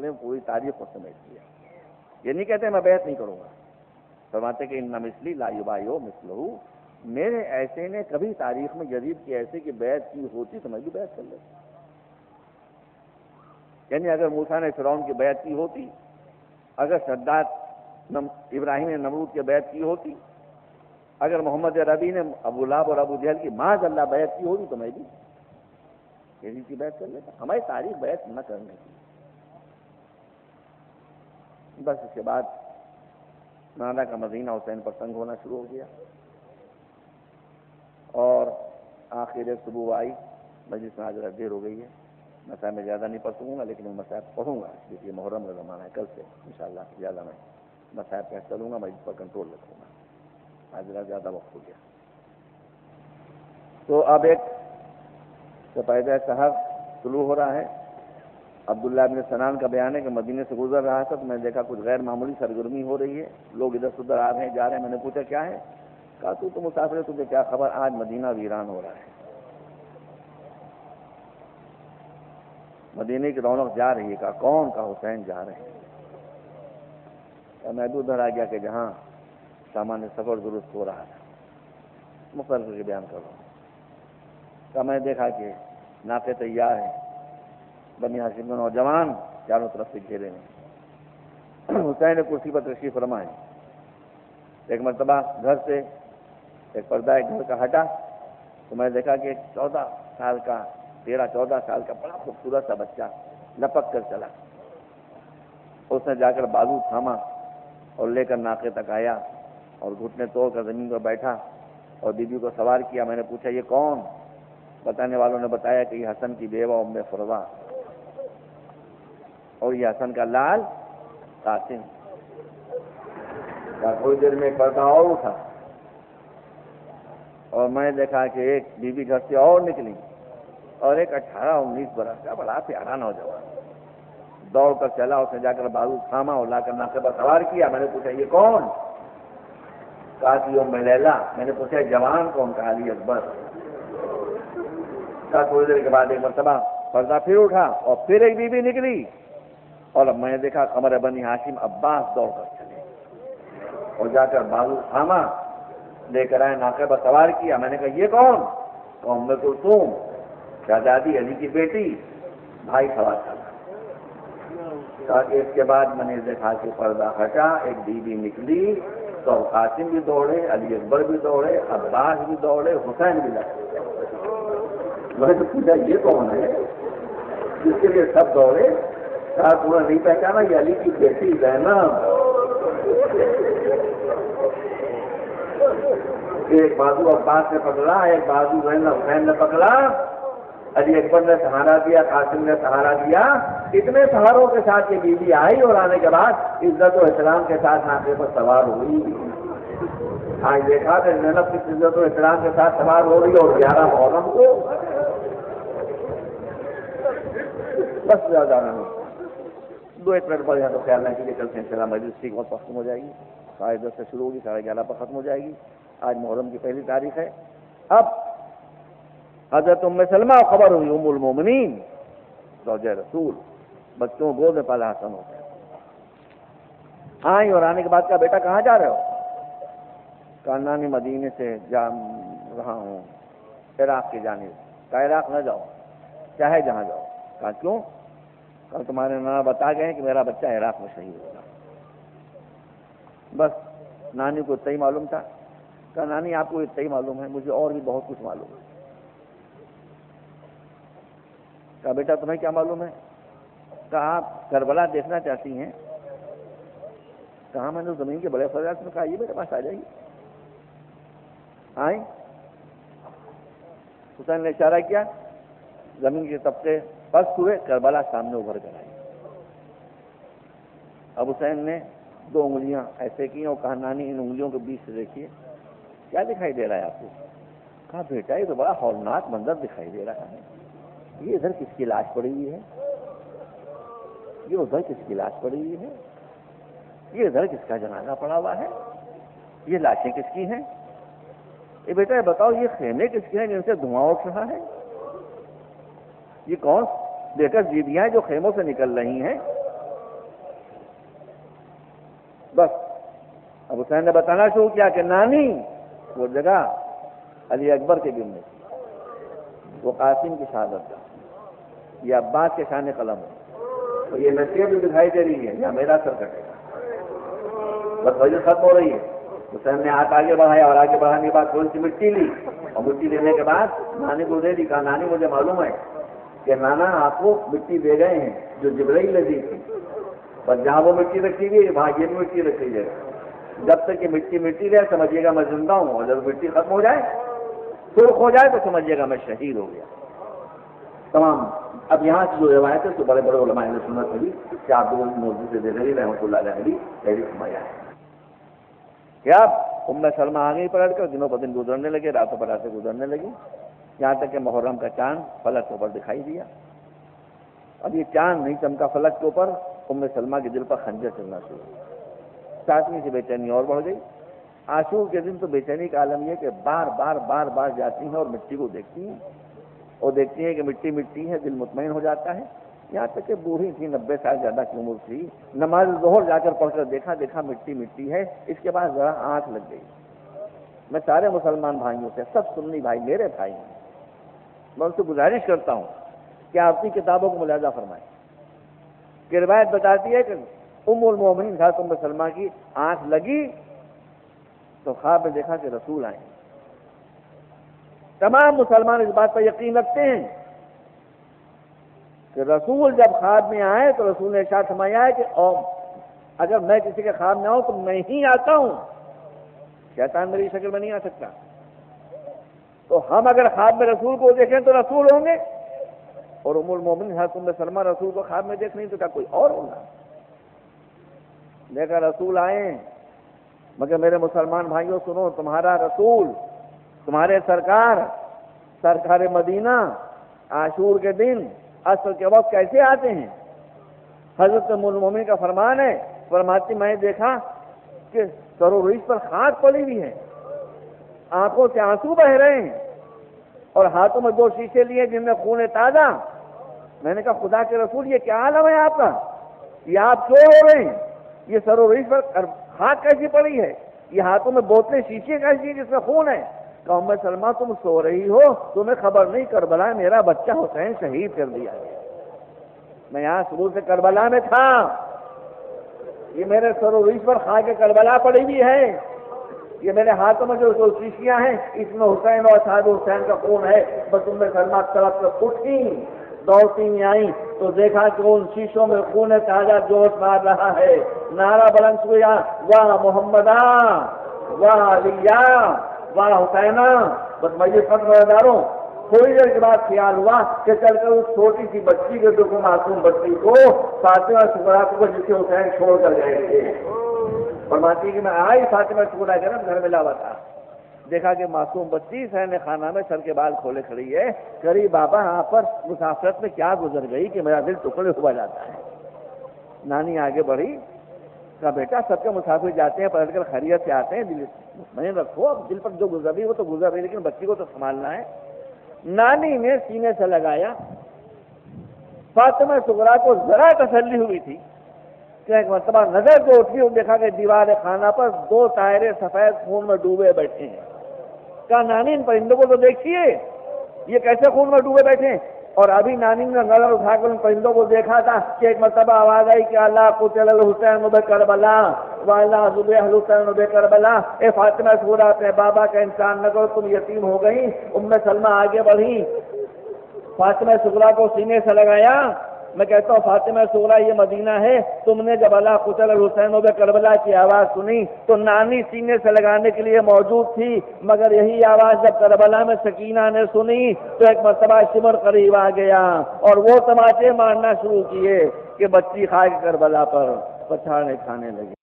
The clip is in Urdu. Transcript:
نے پوری تاریخ کو سمیٹ لیا. یہ نہیں کہتے میں بیعت نہیں کروں گا. فرماتے کہ ان مثلی لا یبایع مثلہ، میرے ایسے نے کبھی تاریخ میں یزید کی ایسے کی بیعت کی ہوتی تو میں بھی بیعت کر لیتا. یعنی اگر موسیٰ نے فرعون کی بیعت کی ہوتی، اگر شداد ابراہیم نے نمرود کی بیعت کی ہوتی، اگر محمد عربی نے ابو لہب اور ابو جہل کی معاذ اللہ بیعت کی ہوتی تو میں بھی یزید کی بیعت کر لیتا. ہماری تاریخ بیعت نہ کرنے کی. بس اس کے بعد نانا کا مدینہ حسین پر تنگ ہونا شروع ہو گیا اور آخر صبح آئی. مجلس میں آج دیر ہو گئی ہے، مسائل میں زیادہ نہیں پڑھ سکوں گا، لیکن میں مسائل پڑھوں گا کیونکہ محرم کا زمانہ ہے. کل سے انشاءاللہ زیادہ میں مسائل پہ چلوں گا، مجلس پر کنٹرول رکھوں گا. آج زیادہ وقت ہو گیا. تو اب ایک سپیدہ سحر طلوع ہو رہا ہے. عبداللہ بن سنان کا بیان ہے کہ مدینے سے گزر رہا تھا تو میں نے دیکھا کچھ غیر معمولی سرگرمی ہو رہی ہے، لوگ ادھر سے ادھر آ رہے ہیں جا رہے ہیں. میں نے پوچھا کیا ہے؟ کہا تو مسافر ہے، تجھے کیا خبر، آج مدینہ ویران ہو رہا ہے. مدینے کی رونق جا رہی ہے. کہا کون؟ کا حسین جا رہے ہیں. میں بھی ادھر آ گیا کہ جہاں سامان سفر درست ہو رہا تھا. مختصر کر کے بیان کر رہا ہوں. کہا میں نے دیکھا کہ ناقے تیار ہیں، بنی ہاشم کے نوجوان چاروں طرف سے گھیرے ہیں. حسین نے کرسی پر تشریف فرمائے. ایک مرتبہ گھر سے ایک پردہ ایک گھر کا ہٹا تو میں نے دیکھا کہ 14 سال کا 13-14 سال کا بڑا خوبصورت سا بچہ لپک کر چلا. اس نے جا کر بازو تھاما اور لے کر ناقے تک آیا اور گھٹنے توڑ کر زمین پر بیٹھا اور بی بی کو سوار کیا. میں نے پوچھا یہ کون؟ بتانے والوں نے بتایا کہ یہ حسن کی بیوہ ام فروا اور یہ حسن کا لال قاسم. تھوڑی دیر میں ایک پردہ اور اٹھا اور میں نے دیکھا کہ ایک بی بی گھر سے اور نکلی اور ایک 18-19 برس کا بڑا پیارا نوجوان دوڑ کر چلا. اس نے جا کر بازو تھاما اور لا کر ناقے پر سوار کیا. میں نے پوچھا یہ کون؟ کہا کہ ام لیلا. میں نے پوچھا جوان کون؟ کہا علی اکبر. کہا تھوڑی دیر کے بعد ایک مرتبہ پردہ پھر اٹھا اور پھر ایک بی بی نکلی اور اب میں نے دیکھا قمر بنی ہاشم عباس دوڑ کر چلے اور جا کر بازو تھاما لے کر آئے ناقے پر سوار کیا. میں نے کہا یہ کون؟ ام کلثوم شہزادی علی کی بیٹی بھائی سوار کرنا. اس کے بعد میں نے دیکھا کہ پردہ ہٹا ایک بی بی نکلی تو قاسم بھی دوڑے، علی اکبر بھی دوڑے، عباس بھی دوڑے، حسین بھی دوڑے. میں نے پوچھا یہ کون ہے جس کے لیے سب دوڑے؟ کہا تمہیں نہیں پہچانا یہ علی کی بیٹی زینب. ایک بازو عباس نے پکڑا، ایک بازو حسین نے پکڑا، علی اکبر نے سہارا دیا، قاسم نے سہارا دیا. اتنے سہاروں کے ساتھ یہ بیوی آئی اور آنے کے بعد عزت و احترام کے ساتھ ناقے پر سوار ہوئی. آج دیکھا کہ زینب کس عزت و احترام کے ساتھ سوار ہو رہی اور 11 محرم کو. بس زیادہ نہیں 2-1 منٹ بعد یہاں تو خیال نہیں کہ کل سے انشاءاللہ مجلس ٹھیک وقت ختم ہو جائے گی. 10:30 سے شروع ہوگی، 11:30 پر ختم ہو جائے گی. آج محرم کی پہلی تاریخ ہے. اب حضرت ام سلمہ خبر ہوئی، ام المومنین زوجہ رسول، بچوں گود میں پالا حسن ہوتا ہے. آئی اور آنے کے بعد کہا بیٹا کہاں جا رہے ہو؟ کہا نانی مدینے سے جا رہا ہوں عراق کی جانب. کہا عراق نہ جاؤ، چاہے جہاں جاؤ. کہا کیوں؟ کل تمہارے نانا بتا گئے کہ میرا بچہ عراق میں شہید ہوگا. بس نانی کو اتنا ہی معلوم تھا. کہا نانی آپ کو اتنا ہی معلوم ہے، مجھے اور بھی بہت کچھ معلوم ہے. کہا بیٹا تمہیں کیا معلوم ہے؟ کہا آپ کربلا دیکھنا چاہتی ہیں؟ کہا میں نے زمین کے بڑے فضلات میں. کہا یہ میرے پاس آ جائیے. آئیں. حسین نے اشارہ کیا، زمین کے طبقے پست ہوئے، کربلا سامنے ابھر کر آئی. اب حسین نے 2 انگلیاں ایسے کی اور کہا نانی ان انگلیوں کے بیچ سے دیکھیے کیا دکھائی دے رہا ہے آپ کو؟ کہا بیٹا یہ تو بڑا ہولناک منظر دکھائی دے رہا ہے. یہ ادھر کس کی لاش پڑی ہوئی ہے؟ یہ ادھر کس کی لاش پڑی ہوئی ہے؟ یہ ادھر کس کا جنازہ پڑا ہوا ہے؟ یہ لاشیں کس کی ہیں؟ یہ بیٹا یہ بتاؤ یہ خیمے کس کے ہیں جن سے دھواں اٹھ رہا ہے؟ یہ کون دیکھ کر جیدیاں جو خیموں سے نکل رہی ہیں بس اب حسین نے بتانا شروع کیا کہ نانی وہ جگہ علی اکبر کے گرنے کی، وہ قاسم کی شہادت کا، یہ عباس کے شان قلم ہے، اور یہ نصیحت بھی دکھائی دے رہی ہے یا میرا سر کٹے گا، بس وجہ ختم ہو رہی ہے۔ حسین نے ہاتھ آگے بڑھایا اور آگے بڑھانے کے بعد تھوڑی سی مٹی لی، اور مٹی لینے کے بعد نانی کو دے دی، کہا نانی مجھے معلوم ہے کہ نانا آپ کو مٹی دے گئے ہیں جو جبرائیل نے دی تھی، پر جہاں وہ مٹی رکھی ہوئی ہے وہاں یہ بھی مٹی رکھی ہے، جب تک کہ مٹی رہے سمجھیے گا میں زندہ ہوں، اور جب مٹی ختم ہو جائے سرخ ہو جائے تو سمجھیے گا میں شہید ہو گیا۔ تمام اب یہاں سے جو روایت ہے تو بڑے بڑے علماء نے سنت میں بھی کہ آپ دونوں موضوع سے دہلوی رحمۃ اللہ علیہ نے بھی تحریر فرمایا ہے کہ اب ام سلمہ آ گئی پلٹ کر، دنوں پر دن گزرنے لگے، راتوں پر راتیں گزرنے لگی، یہاں تک کہ محرم کا چاند فلک کے اوپر دکھائی دیا۔ اب یہ چاند نہیں چمکا فلک کے اوپر، ام سلمہ کے دل پر خنجر چلنا شروع ہوا، ساتویں سے بے چینی اور بڑھ گئی۔ عاشور کے دن تو بے چینی کا عالم یہ کہ بار بار جاتی ہیں اور مٹی کو دیکھتی ہیں، اور دیکھتی ہیں کہ مٹی مٹی ہے، دل مطمئن ہو جاتا ہے۔ یہاں تک کہ بوڑھی تھی، 90 سال زیادہ کی عمر تھی، نماز ظہر جا کر پڑھ کر دیکھا مٹی مٹی ہے، اس کے بعد ذرا آنکھ لگ گئی۔ میں سارے مسلمان بھائیوں سے، سب سنی بھائی میرے بھائی ہیں، میں ان سے گزارش کرتا ہوں کہ آپ اپنی کتابوں کو ملاحظہ فرمائیں کہ روایت بتاتی ہے کہ ام المومنین حضرت ام سلمہ کی آنکھ لگی تو خواب میں دیکھا کہ رسول آئے۔ تمام مسلمان اس بات پر یقین رکھتے ہیں کہ رسول جب خواب میں آئے تو رسول نے ارشاد فرمایا ہے کہ اگر میں کسی کے خواب میں آؤں تو میں ہی آتا ہوں، شیطان میری شکل میں نہیں آ سکتا۔ تو ہم اگر خواب میں رسول کو دیکھیں تو رسول ہوں گے، اور ام المومنین حضرت ام سلمہ رسول کو خواب میں دیکھ نہیں تو کیا کوئی اور ہوگا؟ دیکھا رسول آئے، مگر میرے مسلمان بھائیوں سنو، تمہارا رسول، تمہارے سرکار مدینہ عاشور کے دن عصر کے وقت کیسے آتے ہیں؟ حضرت ام المومنین کا فرمان ہے، فرماتی میں نے دیکھا کہ سر و ریش پر خاک پڑی ہوئی ہے، آنکھوں سے آنسو بہ رہے ہیں، اور ہاتھوں میں 2 شیشے لیے جن میں خون تازہ۔ میں نے کہا خدا کے رسول یہ کیا عالم ہے آپ کا، یہ آپ کیوں ہو رہے ہیں؟ یہ سر و ریش پر خاک کیسی پڑی ہے؟ یہ ہاتھوں میں بوتلیں شیشے کیسی ہیں جس میں خون ہے؟ کہ ام سلمہ تم سو رہی ہو، تمہیں خبر نہیں کربلا میرا بچہ حسین شہید کر دیا گیا، میں یہاں شروع سے کربلا میں تھا، یہ میرے سر و ریش پر خاک کربلا پڑی ہوئی ہے، یہ میرے ہاتھوں میں جو شیشیاں ہیں اس میں حسین اور اصحاب حسین کا خون ہے۔ بس ام سلمہ طرف سے اٹھی، دوڑتی میں آئی تو دیکھا کہ ان شیشوں میں خون تازہ جوش مار رہا ہے، نعرہ بلند ہوا، واہ محمدہ، واہ علیہ، واہ حسینہ۔ بس میں یہ فتویداروں تھوڑی دیر کے بعد خیال ہوا کہ چل کر اس چھوٹی سی بچی کے جو معصوم بچی کو فاطمہ سغرا کو جسے حسین چھوڑ کر گئے تھے، فرماتی کہ میں آئی فاطمہ سغرا کے نا گھر میں لاوا تھا، دیکھا کہ معصوم بچی سہن خانہ میں سر کے بال کھولے کھڑی ہے، کری بابا یہاں پر مسافرت میں کیا گزر گئی کہ میرا دل ٹکڑے ہوا جاتا ہے۔ نانی آگے بڑھی، کہا بیٹا سب کے مسافر جاتے ہیں پلٹ کر خیریت سے آتے ہیں، دل میں رکھو، اب دل پر جو گزر رہی وہ تو گزر رہی، لیکن بچی کو تو سنبھالنا ہے۔ نانی نے سینے سے لگایا، فاطمہ سغرا کو ذرا تسلی ہوئی تھی کہ ایک مرتبہ نظر جو اٹھی اور دیکھا کہ دیوار خانہ پر 2 طائرے سفید خون میں ڈوبے بیٹھے ہیں۔ کہا نانی ان پرندوں کو تو دیکھیے، یہ کیسے خون میں ڈوبے بیٹھے ہیں؟ اور ابھی نانی نے نظر اٹھا کر ان پرندوں کو دیکھا تھا کہ ایک مرتبہ آواز آئی کہ اللہ قتل الحسین بکربلا والا ذبح الحسین بکربلا۔ اے فاطمہ سغرا اپنے بابا کا انسان نہ کرو، تم یتیم ہو گئی۔ ام سلمہ آگے بڑھی، فاطمہ سغرا کو سینے سے لگایا، میں کہتا ہوں فاطمہ سغرا یہ مدینہ ہے، تم نے جب اللہ قتل الحسین بکربلا کی آواز سنی تو نانی سینے سے لگانے کے لیے موجود تھی، مگر یہی آواز جب کربلا میں سکینہ نے سنی تو ایک مرتبہ شمر قریب آ گیا اور وہ تماچے مارنا شروع کیے کہ بچی خاک کربلا پر پچھاڑے کھانے لگی۔